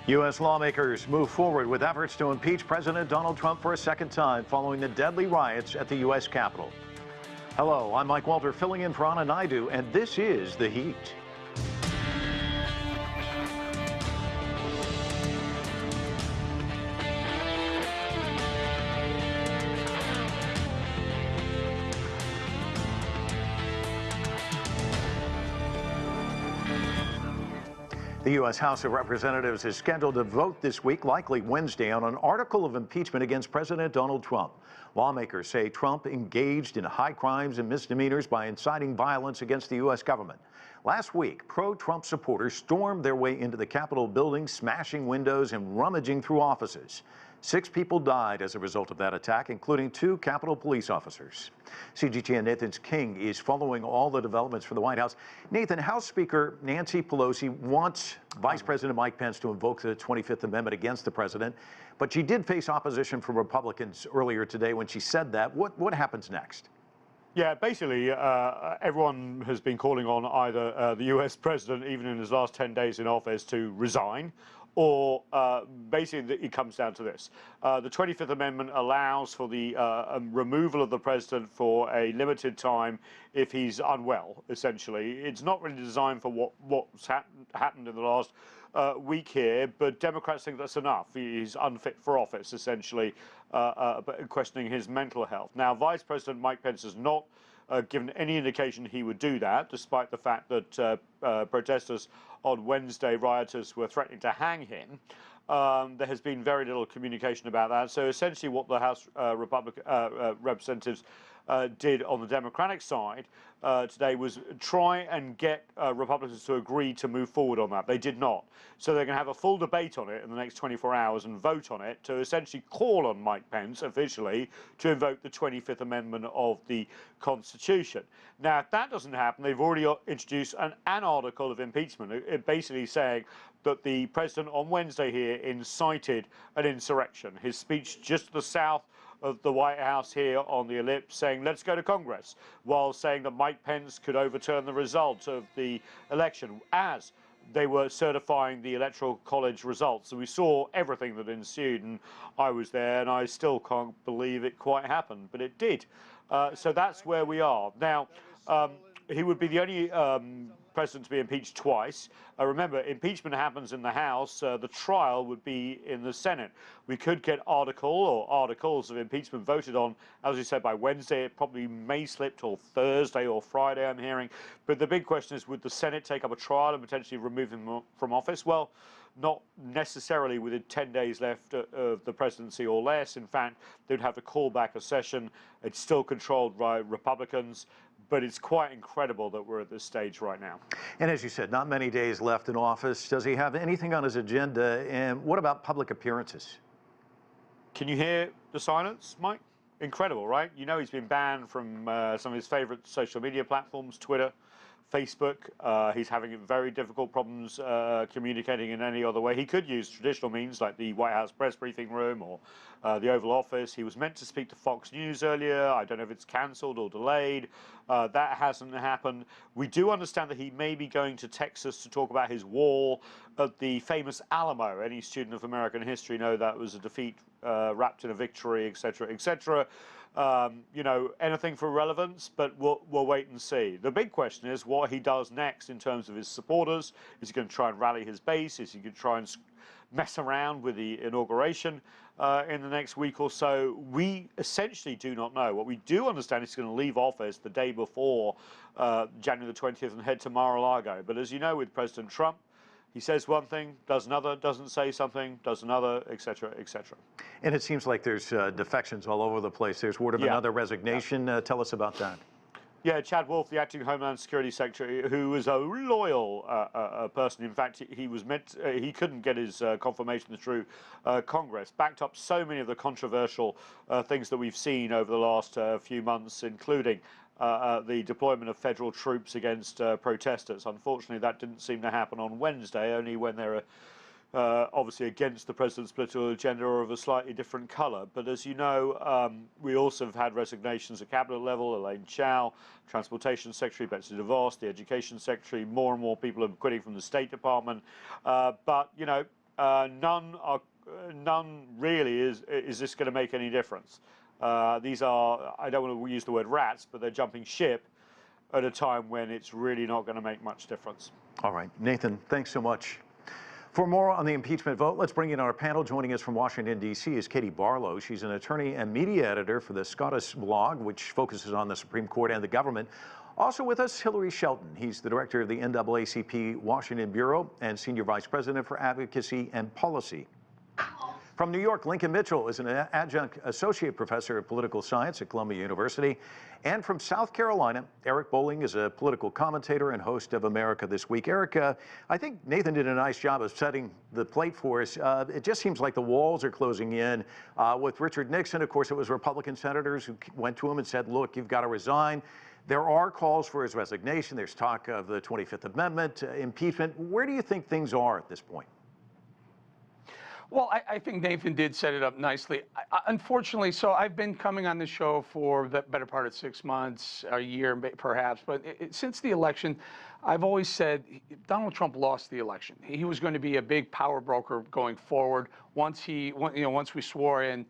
U.S. lawmakers move forward with efforts to impeach President Donald Trump for a second time following the deadly riots at the U.S. Capitol. Hello, I'm Mike Walter, filling in for Anna Naidu, and this is The Heat. The U.S. House of Representatives is scheduled to vote this week, likely Wednesday, on an article of impeachment against President Donald Trump. Lawmakers say Trump engaged in high crimes and misdemeanors by inciting violence against the U.S. government. Last week, pro-Trump supporters stormed their way into the Capitol building, smashing windows and rummaging through offices. 6 people died as a result of that attack, including 2 Capitol police officers. CGTN Nathan's King is following all the developments for the White House. Nathan, House Speaker Nancy Pelosi wants Vice President Mike Pence to invoke the 25th Amendment against the president, but she did face opposition from Republicans earlier today when she said that. What happens next? Yeah, basically, everyone has been calling on either the U.S. president, even in his last 10 days in office, to resign, or basically it comes down to this. The 25th Amendment allows for the removal of the president for a limited time if he's unwell, essentially. It's not really designed for what's happened in the last week here, but Democrats think that's enough. He's unfit for office, essentially, questioning his mental health. Now, Vice President Mike Pence has not given any indication he would do that, despite the fact that protesters on Wednesday, rioters were threatening to hang him. There has been very little communication about that. So essentially what the House representatives did on the Democratic side today was try and get Republicans to agree to move forward on that. They did not. So they're going to have a full debate on it in the next 24 hours and vote on it to essentially call on Mike Pence officially to invoke the 25th Amendment of the Constitution. Now, if that doesn't happen, they've already introduced an article of impeachment, basically saying that the president on Wednesday here incited an insurrection. His speech just to the south of the White House here on the ellipse saying, let's go to Congress, while saying that Mike Pence could overturn the results of the election as they were certifying the Electoral College results. So we saw everything that ensued, and I was there, and I still can't believe it quite happened, but it did. So that's where we are. Now, he would be the only president to be impeached twice. Remember, impeachment happens in the House. The trial would be in the Senate. We could get articles of impeachment voted on, as we said, by Wednesday. It probably may slip till Thursday or Friday, I'm hearing. But the big question is, would the Senate take up a trial and potentially remove him from office? Well, not necessarily within 10 days left of the presidency or less. In fact, they'd have to call back a session. It's still controlled by Republicans. But it's quite incredible that we're at this stage right now. And as you said, not many days left in office. Does he have anything on his agenda? And what about public appearances? Can you hear the silence, Mike? Incredible, right? You know he's been banned from some of his favorite social media platforms, Twitter, Facebook. He's having very difficult problems communicating in any other way. He could use traditional means like the White House press briefing room or the Oval Office. He was meant to speak to Fox News earlier. I don't know if it's cancelled or delayed. That hasn't happened. We do understand that he may be going to Texas to talk about his wall at the famous Alamo. Any student of American history know that was a defeat wrapped in a victory, etc., etc. You know, anything for relevance, but we'll wait and see. The big question is what he does next in terms of his supporters. Is he going to try and rally his base? Is he going to try and mess around with the inauguration in the next week or so? We essentially do not know. What we do understand is he's going to leave office the day before January the 20th and head to Mar-a-Lago. But as you know, with President Trump, he says one thing, does another, doesn't say something, does another, etc., etc. And it seems like there's defections all over the place. There's word of another resignation. Tell us about that. Yeah, Chad Wolf, the acting Homeland Security Secretary, who was a loyal person. In fact, he couldn't get his confirmation through Congress. Backed up so many of the controversial things that we've seen over the last few months, including the deployment of federal troops against protesters. Unfortunately, that didn't seem to happen on Wednesday, only when there are obviously against the president's political agenda or of a slightly different colour. But as you know, we also have had resignations at cabinet level. Elaine Chao, Transportation Secretary, Betsy DeVos, the Education Secretary. More and more people are quitting from the State Department. But, you know, none really is this going to make any difference. These are, I don't want to use the word rats, but they're jumping ship at a time when it's really not going to make much difference. All right, Nathan, thanks so much. For more on the impeachment vote, let's bring in our panel. Joining us from Washington, D.C. is Katie Barlow. She's an attorney and media editor for the SCOTUSblog, which focuses on the Supreme Court and the government. Also with us, Hilary Shelton. He's the director of the NAACP Washington Bureau and senior vice president for Advocacy and Policy. From New York, Lincoln Mitchell is an adjunct associate professor of political science at Columbia University. And from South Carolina, Eric Bolling is a political commentator and host of America This Week. Eric, I think Nathan did a nice job of setting the plate for us. It just seems like the walls are closing in. With Richard Nixon, of course, it was Republican senators who went to him and said, look, you've got to resign. There are calls for his resignation. There's talk of the 25th Amendment, impeachment. Where do you think things are at this point? Well, I think Nathan did set it up nicely. Unfortunately, so I've been coming on the show for the better part of 6 months, a year perhaps, but since the election, I've always said Donald Trump lost the election. He was going to be a big power broker going forward once we swore in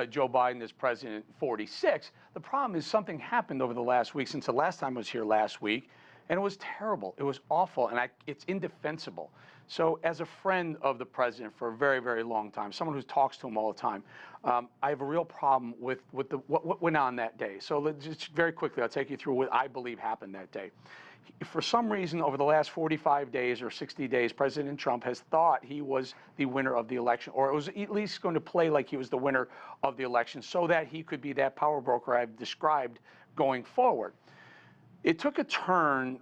Joe Biden as president in 46. The problem is something happened over the last week since the last time I was here last week, and it was terrible. It was awful, and it's indefensible. So as a friend of the president for a very, very long time, someone who talks to him all the time, I have a real problem with what went on that day. So let's just very quickly, I'll take you through what I believe happened that day. For some reason, over the last 45 days or 60 days, President Trump has thought he was the winner of the election, or it was at least going to play like he was the winner of the election so that he could be that power broker I've described going forward. It took a turn,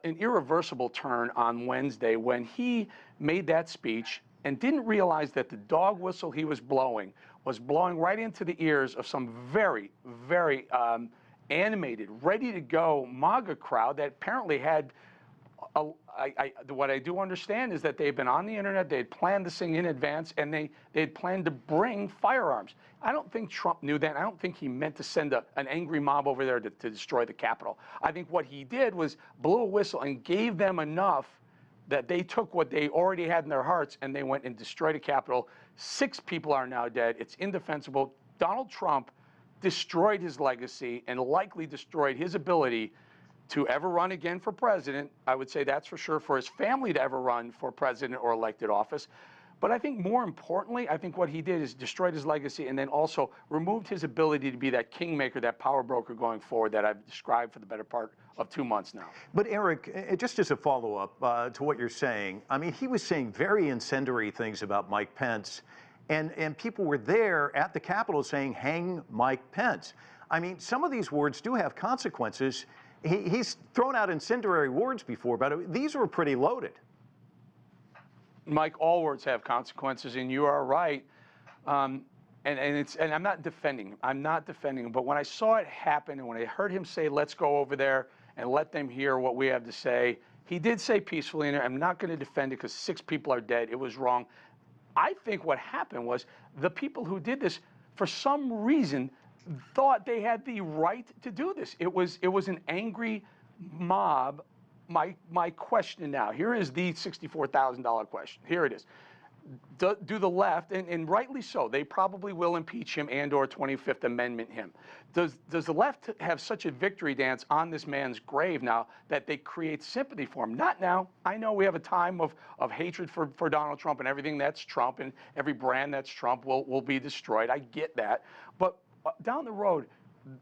an irreversible turn on Wednesday when he made that speech and didn't realize that the dog whistle he was blowing right into the ears of some very, very animated, ready to go MAGA crowd that apparently had, what I do understand is that they've been on the internet, they had planned this thing in advance, and they had planned to bring firearms. I don't think Trump knew that. I don't think he meant to send an angry mob over there to destroy the Capitol. I think what he did was blew a whistle and gave them enough that they took what they already had in their hearts and they went and destroyed the Capitol. 6 people are now dead. It's indefensible. Donald Trump destroyed his legacy and likely destroyed his ability to ever run again for president. I would say that's for sure, for his family to ever run for president or elected office. But I think more importantly, I think what he did is destroyed his legacy and then also removed his ability to be that kingmaker, that power broker going forward that I've described for the better part of 2 months now. But Eric, just as a follow-up to what you're saying, I mean, he was saying very incendiary things about Mike Pence, and people were there at the Capitol saying, hang Mike Pence. I mean, some of these words do have consequences. He's thrown out incendiary words before, but these were pretty loaded. Mike, all words have consequences, and you are right. And I'm not defending him. I'm not defending him. But when I saw it happen and when I heard him say, let's go over there and let them hear what we have to say, he did say peacefully, and I'm not going to defend it because 6 people are dead. It was wrong. I think what happened was the people who did this, for some reason, thought they had the right to do this. It was an angry mob. My question now, here is the $64,000 question. Here it is. Do the left, and rightly so, they probably will impeach him and or 25th Amendment him. Does the left have such a victory dance on this man's grave now that they create sympathy for him? Not now. I know we have a time of hatred for Donald Trump, and everything that's Trump and every brand that's Trump will be destroyed. I get that. But down the road,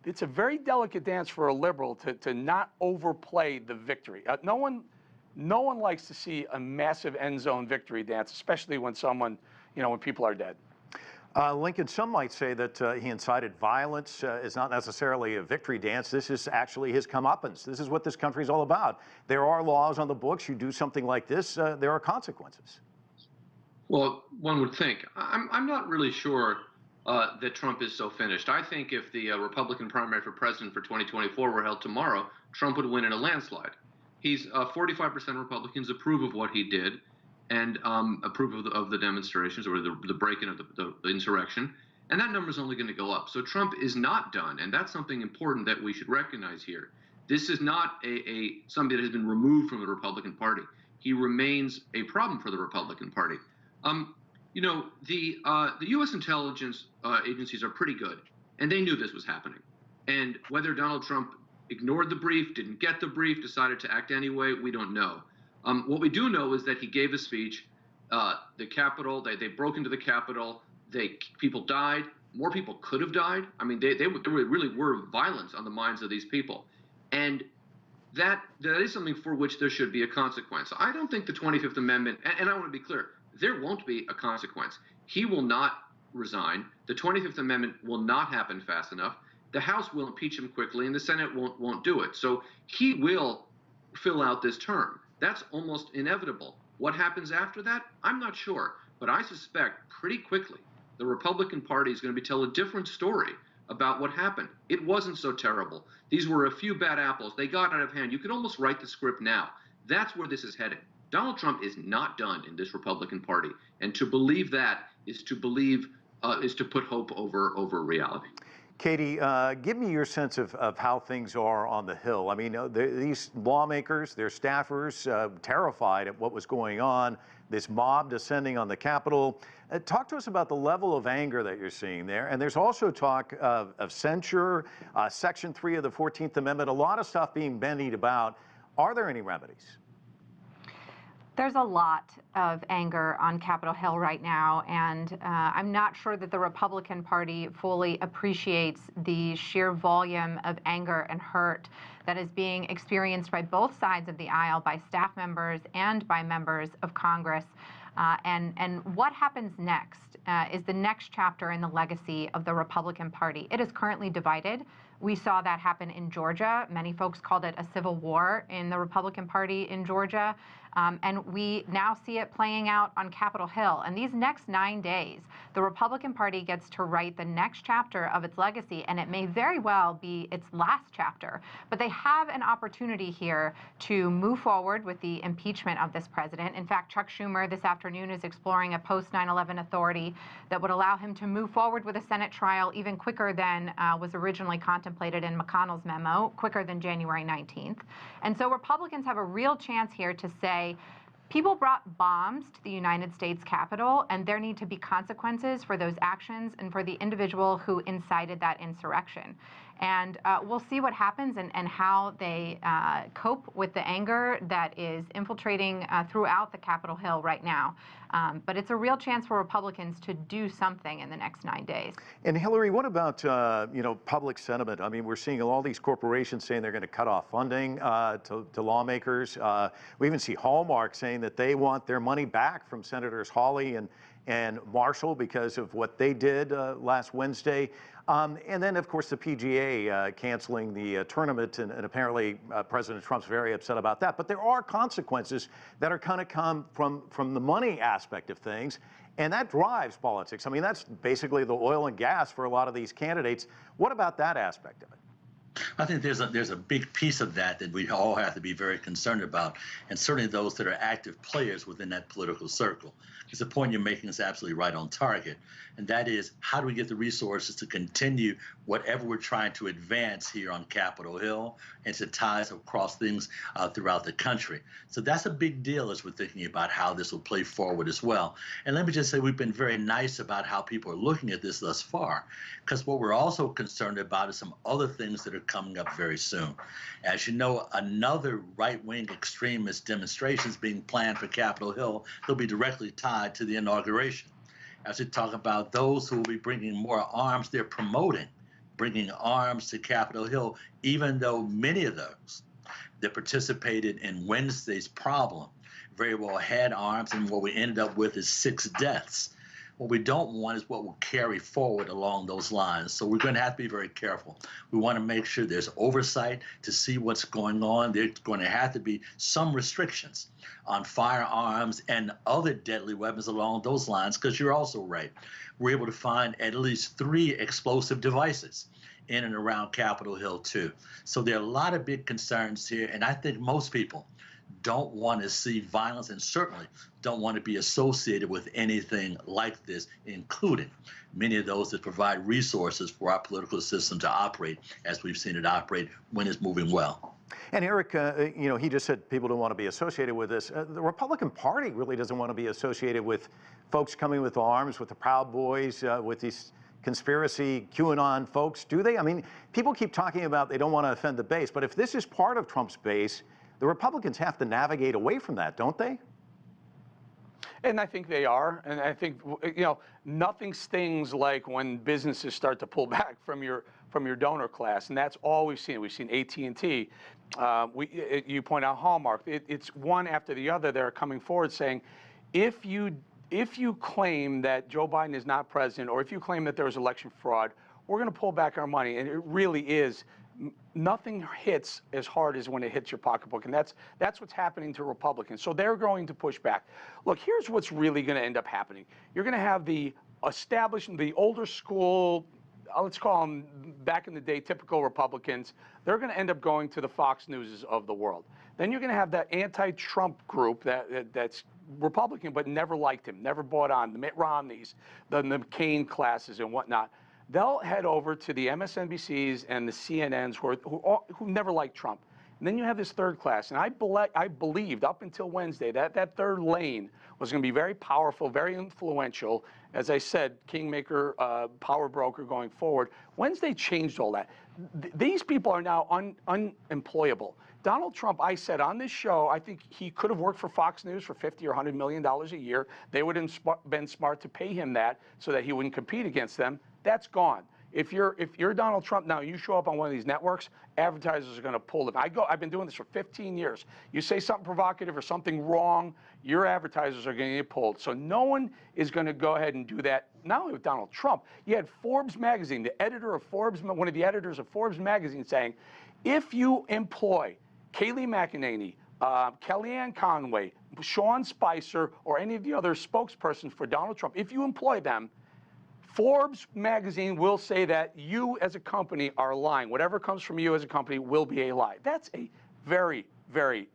it's a very delicate dance for a liberal to not overplay the victory. No one likes to see a massive end zone victory dance, especially when when people are dead. Lincoln, some might say that he incited violence is not necessarily a victory dance. This is actually his comeuppance. This is what this country is all about. There are laws on the books. You do something like this, there are consequences. Well, one would think. I'm not really sure that Trump is so finished. I think if the Republican primary for president for 2024 were held tomorrow, Trump would win in a landslide. He's 45% Republicans approve of what he did and approve of the demonstrations or the break-in of the insurrection, and that number is only going to go up. So Trump is not done, and that's something important that we should recognize here. This is not somebody that has been removed from the Republican Party. He remains a problem for the Republican Party. You know, the U.S. intelligence agencies are pretty good, and they knew this was happening. And whether Donald Trump ignored the brief, didn't get the brief, decided to act anyway, we don't know. What we do know is that he gave a speech. The Capitol, they broke into the Capitol. People died. More people could have died. I mean, there really were violence on the minds of these people, and that is something for which there should be a consequence. I don't think the 25th Amendment, and I want to be clear, there won't be a consequence. He will not resign. The 25th Amendment will not happen fast enough. The House will impeach him quickly, and the Senate won't do it. So he will fill out this term. That's almost inevitable. What happens after that? I'm not sure, but I suspect pretty quickly the Republican Party is going to tell a different story about what happened. It wasn't so terrible. These were a few bad apples. They got out of hand. You could almost write the script now. That's where this is heading. Donald Trump is not done in this Republican Party, and to believe that is to put hope over reality. Katie, give me your sense of how things are on the Hill. I mean, these lawmakers, their staffers, terrified at what was going on, this mob descending on the Capitol. Talk to us about the level of anger that you're seeing there. And there's also talk of censure, Section 3 of the 14th Amendment, a lot of stuff being bandied about. Are there any remedies? There's a lot of anger on Capitol Hill right now, and I'm not sure that the Republican Party fully appreciates the sheer volume of anger and hurt that is being experienced by both sides of the aisle, by staff members and by members of Congress. And what happens next is the next chapter in the legacy of the Republican Party. It is currently divided. We saw that happen in Georgia. Many folks called it a civil war in the Republican Party in Georgia. And we now see it playing out on Capitol Hill. And these next 9 days, the Republican Party gets to write the next chapter of its legacy, and it may very well be its last chapter. But they have an opportunity here to move forward with the impeachment of this president. In fact, Chuck Schumer this afternoon is exploring a post-9/11 authority that would allow him to move forward with a Senate trial even quicker than was originally contemplated in McConnell's memo, quicker than January 19th. And so Republicans have a real chance here to say, people brought bombs to the United States Capitol, and there need to be consequences for those actions and for the individual who incited that insurrection. And we'll see what happens and how they cope with the anger that is infiltrating throughout the Capitol Hill right now. But it's a real chance for Republicans to do something in the next 9 days. And Hillary, what about public sentiment? I mean, we're seeing all these corporations saying they're going to cut off funding to lawmakers. We even see Hallmark saying that they want their money back from Senators Hawley and Marshall because of what they did last Wednesday. And then, of course, the PGA canceling the tournament, and apparently President Trump's very upset about that. But there are consequences that are going to come from the money aspect of things, and that drives politics. I mean, that's basically the oil and gas for a lot of these candidates. What about that aspect of it? I think there's a big piece of that we all have to be very concerned about, and certainly those that are active players within that political circle. Because the point you're making is absolutely right on target, and that is, how do we get the resources to continue whatever we're trying to advance here on Capitol Hill and to ties across things throughout the country. So that's a big deal as we're thinking about how this will play forward as well. And let me just say, we've been very nice about how people are looking at this thus far, because what we're also concerned about is some other things that are coming up very soon. As you know, another right-wing extremist demonstration is being planned for Capitol Hill. They'll be directly tied to the inauguration. As we talk about those who will be bringing more arms, they're promoting bringing arms to Capitol Hill, even though many of those that participated in Wednesday's problem very well had arms, and what we ended up with is 6 deaths. What we don't want is what will carry forward along those lines. So we're going to have to be very careful. We want to make sure there's oversight to see what's going on. There's going to have to be some restrictions on firearms and other deadly weapons along those lines, because you're also right. We're able to find at least 3 explosive devices in and around Capitol Hill, too. So there are a lot of big concerns here, and I think most people don't want to see violence, and certainly don't want to be associated with anything like this, including many of those that provide resources for our political system to operate as we've seen it operate when it's moving well. And Eric, he just said people don't want to be associated with this. The Republican Party really doesn't want to be associated with folks coming with arms, with the Proud Boys, with these conspiracy QAnon folks, do they? I mean, people keep talking about they don't want to offend the base, but if this is part of Trump's base, the Republicans have to navigate away from that, don't they? And I think they are. And I think, nothing stings like when businesses start to pull back from your donor class. And that's all we've seen. We've seen AT&T. You point out Hallmark. It's one after the other. They're coming forward saying, if you claim that Joe Biden is not president, or if you claim that there was election fraud, we're going to pull back our money. And it really is. Nothing hits as hard as when it hits your pocketbook, and that's what's happening to Republicans. So they're going to push back. Look, here's what's really going to end up happening. You're going to have the older school, let's call them back in the day, typical Republicans. They're going to end up going to the Fox Newses of the world. Then you're going to have that anti-Trump group that's Republican but never liked him, never bought on, the Mitt Romneys, the McCain classes and whatnot. They'll head over to the MSNBCs and the CNNs who never liked Trump. And then you have this third class. And I believed up until Wednesday that third lane was going to be very powerful, very influential. As I said, kingmaker, power broker going forward. Wednesday changed all that. These people are now unemployable. Donald Trump, I said on this show, I think he could have worked for Fox News for $50 or $100 million a year. They would have been smart to pay him that so that he wouldn't compete against them. That's gone. If you're Donald Trump now, you show up on one of these networks, advertisers are going to pull them. I've been doing this for 15 years. You say something provocative or something wrong, your advertisers are going to get pulled. So no one is going to go ahead and do that. Not only with Donald Trump, you had Forbes magazine, the editor of Forbes, one of the editors of Forbes magazine saying, if you employ Kayleigh McEnany, Kellyanne Conway, Sean Spicer, or any of the other spokespersons for Donald Trump, if you employ them, Forbes magazine will say that you as a company are lying. Whatever comes from you as a company will be a lie. That's a very, very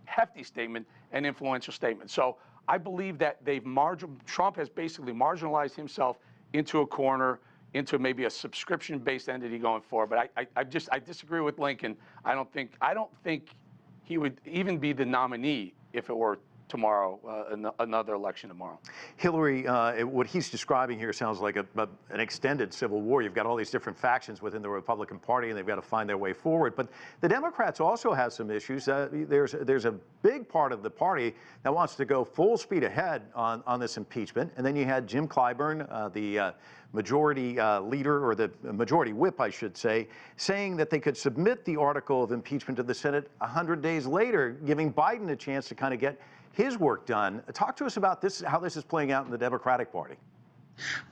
hefty statement and influential statement. So I believe that Trump has basically marginalized himself into a corner, into maybe a subscription-based entity going forward. But I disagree with Lincoln. I don't think he would even be the nominee if it were tomorrow, another election tomorrow. Hillary, what he's describing here sounds like an extended civil war. You've got all these different factions within the Republican Party, and they've got to find their way forward. But the Democrats also have some issues. There's a big part of the party that wants to go full speed ahead on this impeachment. And then you had Jim Clyburn, the majority leader, or the majority whip, I should say, saying that they could submit the article of impeachment to the Senate 100 days later, giving Biden a chance to kind of get his work done. Talk to us about this, how this is playing out in the Democratic Party.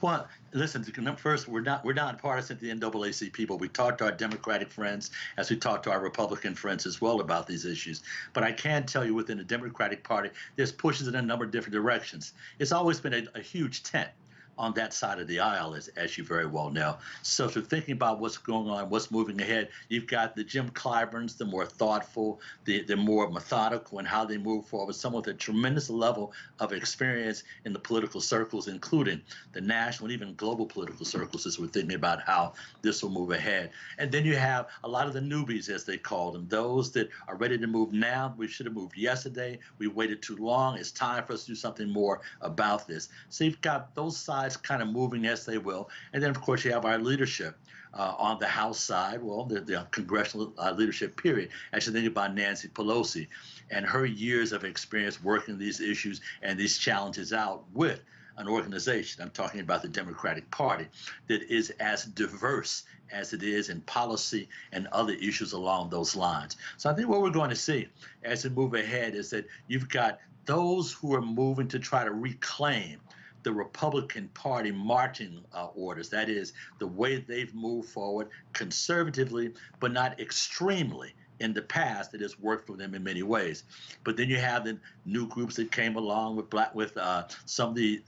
Well, listen, first, we're not partisan to the NAACP, but we talk to our Democratic friends as we talk to our Republican friends as well about these issues. But I can tell you within the Democratic Party, there's pushes in a number of different directions. It's always been a huge tent on that side of the aisle, as you very well know. So if you're thinking about what's going on, what's moving ahead, you've got the Jim Clyburns, the more thoughtful, the more methodical in how they move forward, some with a tremendous level of experience in the political circles, including the national and even global political circles, as we're thinking about how this will move ahead. And then you have a lot of the newbies, as they call them, those that are ready to move now. We should have moved yesterday. We waited too long. It's time for us to do something more about this. So you've got those sides kind of moving as they will. And then, of course, you have our leadership on the House side, well, the congressional leadership period. Actually, think about Nancy Pelosi and her years of experience working these issues and these challenges out with an organization, I'm talking about the Democratic Party, that is as diverse as it is in policy and other issues along those lines. So I think what we're going to see as we move ahead is that you've got those who are moving to try to reclaim the Republican Party marching orders. That is, the way they've moved forward conservatively, but not extremely in the past. It has worked for them in many ways. But then you have the new groups that came along with some of the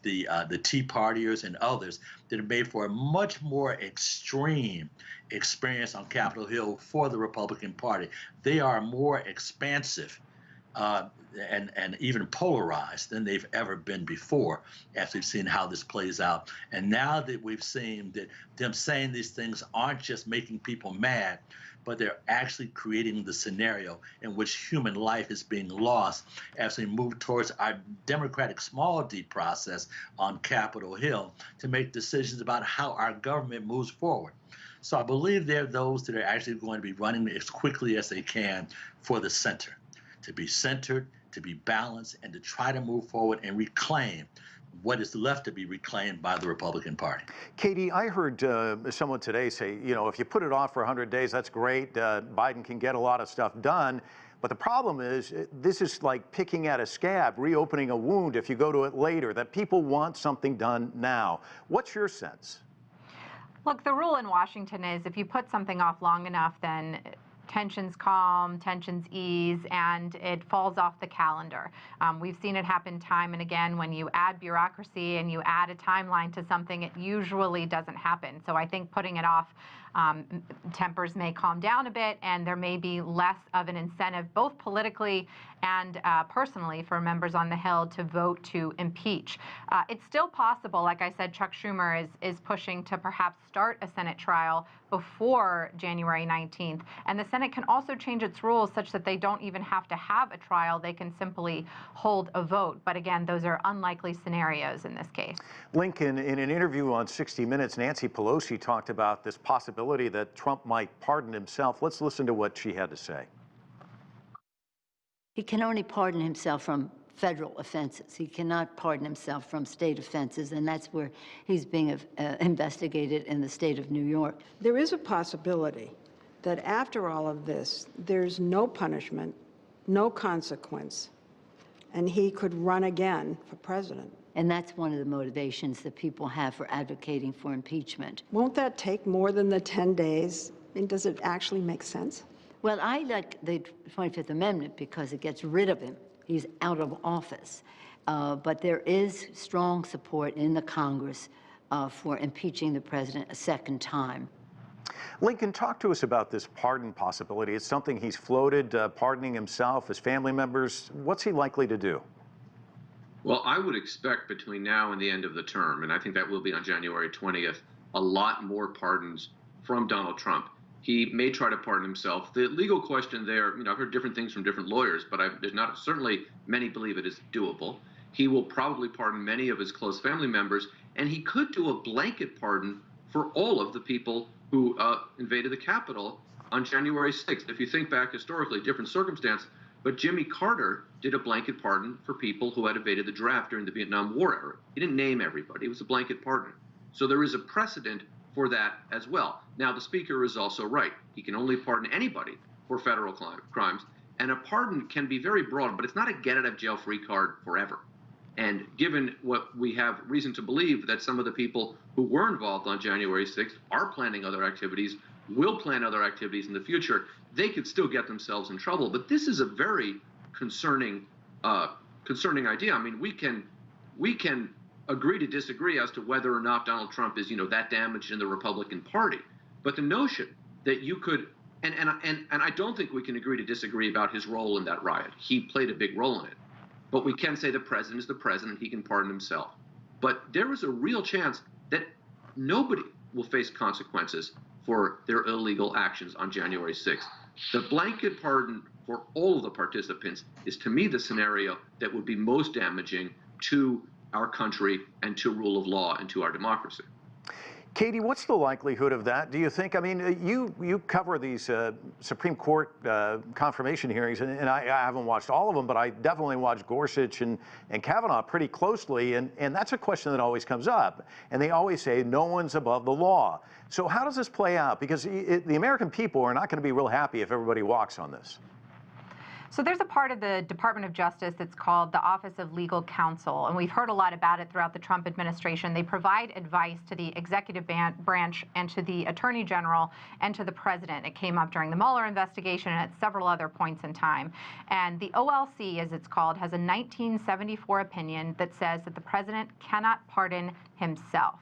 Tea Partiers and others that have made for a much more extreme experience on Capitol Hill for the Republican Party. They are more expansive and even polarized than they've ever been before, as we've seen how this plays out. And now that we've seen that them saying these things aren't just making people mad, but they're actually creating the scenario in which human life is being lost as we move towards our democratic small d process on Capitol Hill to make decisions about how our government moves forward. So I believe there are those that are actually going to be running as quickly as they can for the center, to be centered, to be balanced, and to try to move forward and reclaim what is left to be reclaimed by the Republican Party. Katie, I heard someone today say, you know, if you put it off for 100 days, that's great. Biden can get a lot of stuff done. But the problem is, this is like picking at a scab, reopening a wound if you go to it later, that people want something done now. What's your sense? Look, the rule in Washington is if you put something off long enough, then tensions calm, tensions ease, and it falls off the calendar. We've seen it happen time and again. When you add bureaucracy and you add a timeline to something, it usually doesn't happen. So I think putting it off, tempers may calm down a bit, and there may be less of an incentive, both politically and personally, for members on the Hill to vote to impeach. It's still possible, like I said, Chuck Schumer is pushing to perhaps start a Senate trial before January 19th. And the Senate can also change its rules such that they don't even have to have a trial. They can simply hold a vote. But again, those are unlikely scenarios in this case. Lincoln, in an interview on 60 Minutes, Nancy Pelosi talked about this possibility that Trump might pardon himself. Let's listen to what she had to say. He can only pardon himself from federal offenses. He cannot pardon himself from state offenses, and that's where he's being investigated in the state of New York. There is a possibility that after all of this, there's no punishment, no consequence, and he could run again for president. And that's one of the motivations that people have for advocating for impeachment. Won't that take more than the 10 days? I mean, does it actually make sense? Well, I like the 25th Amendment because it gets rid of him. He's out of office. But there is strong support in the Congress for impeaching the president a second time. Lincoln, talk to us about this pardon possibility. It's something he's floated, pardoning himself, his family members. What's he likely to do? Well, I would expect between now and the end of the term, and I think that will be on January 20th, a lot more pardons from Donald Trump. He may try to pardon himself. The legal question there, you know, I've heard different things from different lawyers, but there's not, certainly many believe it is doable. He will probably pardon many of his close family members, and he could do a blanket pardon for all of the people who invaded the Capitol on January 6th. If you think back historically, different circumstance, but Jimmy Carter did a blanket pardon for people who had evaded the draft during the Vietnam War era. He didn't name everybody. It was a blanket pardon. So there is a precedent for that as well. Now, the Speaker is also right. He can only pardon anybody for federal crimes. And a pardon can be very broad, but it's not a get-out-of-jail-free card forever. And given what we have reason to believe that some of the people who were involved on January 6th are planning other activities, will plan other activities in the future, they could still get themselves in trouble. But this is a very concerning idea. I mean, we can agree to disagree as to whether or not Donald Trump is, you know, that damaged in the Republican Party. But the notion that you could, and I don't think we can agree to disagree about his role in that riot. He played a big role in it. But we can say the president is the president. He can pardon himself. But there is a real chance that nobody will face consequences for their illegal actions on January 6th. The blanket pardon for all of the participants is, to me, the scenario that would be most damaging to our country and to rule of law and to our democracy. Katie, what's the likelihood of that, do you think? I mean, you cover these Supreme Court confirmation hearings, and I haven't watched all of them, but I definitely watched Gorsuch and Kavanaugh pretty closely, and that's a question that always comes up. And they always say, no one's above the law. So how does this play out? Because the American people are not going to be real happy if everybody walks on this. So there's a part of the Department of Justice that's called the Office of Legal Counsel, and we've heard a lot about it throughout the Trump administration. They provide advice to the executive branch and to the Attorney General and to the President. It came up during the Mueller investigation and at several other points in time. And the OLC, as it's called, has a 1974 opinion that says that the President cannot pardon himself.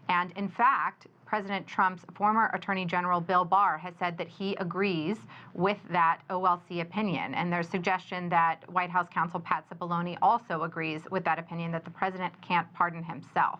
And in fact, President Trump's former Attorney General Bill Barr has said that he agrees with that OLC opinion. And there's suggestion that White House counsel Pat Cipollone also agrees with that opinion, that the president can't pardon himself.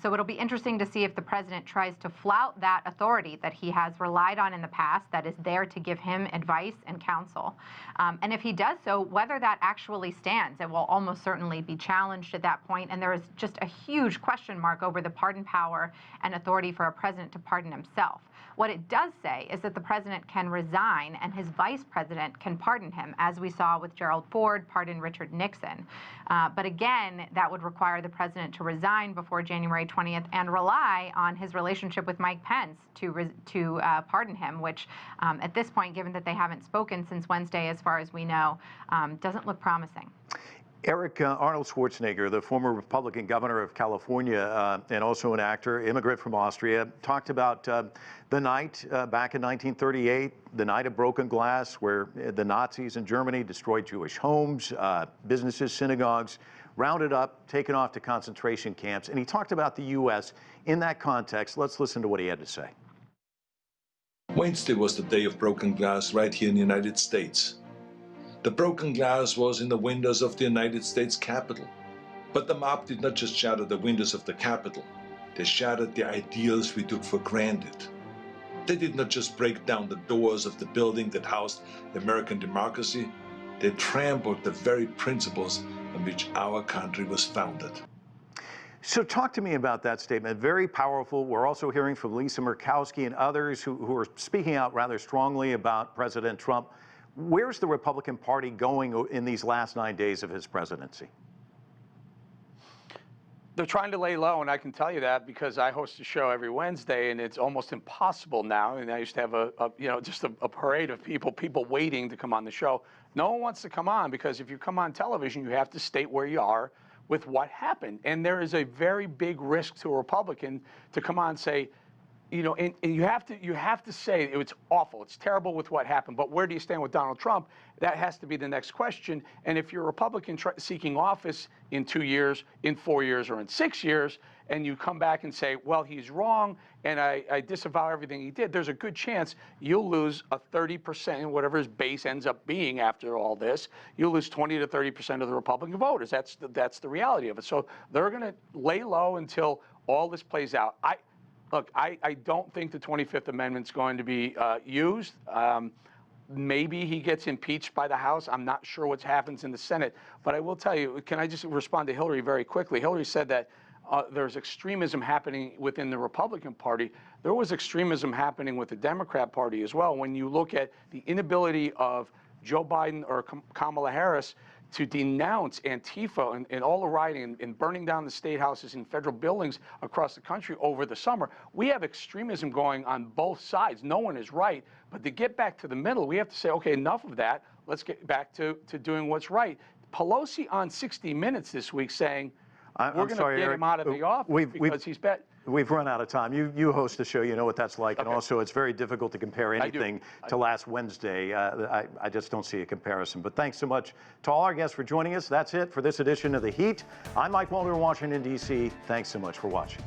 So it'll be interesting to see if the president tries to flout that authority that he has relied on in the past, that is there to give him advice and counsel. And if he does so, whether that actually stands, it will almost certainly be challenged at that point. And there is just a huge question mark over the pardon power and authority for a president to pardon himself. What it does say is that the president can resign and his vice president can pardon him, as we saw with Gerald Ford pardon Richard Nixon. But again, that would require the president to resign before January 20th and rely on his relationship with Mike Pence to pardon him, which at this point, given that they haven't spoken since Wednesday, as far as we know, doesn't look promising. Eric, Arnold Schwarzenegger, the former Republican governor of California and also an actor, immigrant from Austria, talked about the night back in 1938, the night of broken glass, where the Nazis in Germany destroyed Jewish homes, businesses, synagogues, rounded up, taken off to concentration camps. And he talked about the U.S. in that context. Let's listen to what he had to say. Wednesday was the day of broken glass right here in the United States. The broken glass was in the windows of the United States Capitol. But the mob did not just shatter the windows of the Capitol. They shattered the ideals we took for granted. They did not just break down the doors of the building that housed American democracy. They trampled the very principles on which our country was founded. So talk to me about that statement. Very powerful. We're also hearing from Lisa Murkowski and others who are speaking out rather strongly about President Trump. Where's the Republican Party going in these last 9 days of his presidency? They're trying to lay low, and I can tell you that because I host a show every Wednesday, and it's almost impossible now. And I used to have just a parade of people waiting to come on the show. No one wants to come on because if you come on television, you have to state where you are with what happened. And there is a very big risk to a Republican to come on and say, and you have to say it's awful, it's terrible with what happened, but where do you stand with Donald Trump? That has to be the next question. And if you're a Republican seeking office in 2 years, in 4 years, or in 6 years, and you come back and say, well, he's wrong, and I disavow everything he did, there's a good chance you'll lose a 30%, whatever his base ends up being after all this. You'll lose 20 to 30% of the Republican voters. That's the reality of it. So they're going to lay low until all this plays out. Look, I don't think the 25th Amendment's going to be used. Maybe he gets impeached by the House. I'm not sure what happens in the Senate. But I will tell you, can I just respond to Hillary very quickly? Hillary said that there's extremism happening within the Republican Party. There was extremism happening with the Democrat Party as well. When you look at the inability of Joe Biden or Kamala Harris to denounce Antifa and all the rioting and burning down the state houses and federal buildings across the country over the summer. We have extremism going on both sides. No one is right. But to get back to the middle, we have to say, okay, enough of that. Let's get back to doing what's right. Pelosi on 60 Minutes this week saying, we're going to get him out of the office because he's bad. We've run out of time. You host the show. You know what that's like. Okay. And also, it's very difficult to compare anything to last Wednesday. I just don't see a comparison. But thanks so much to all our guests for joining us. That's it for this edition of The Heat. I'm Mike Walter in Washington, D.C. Thanks so much for watching.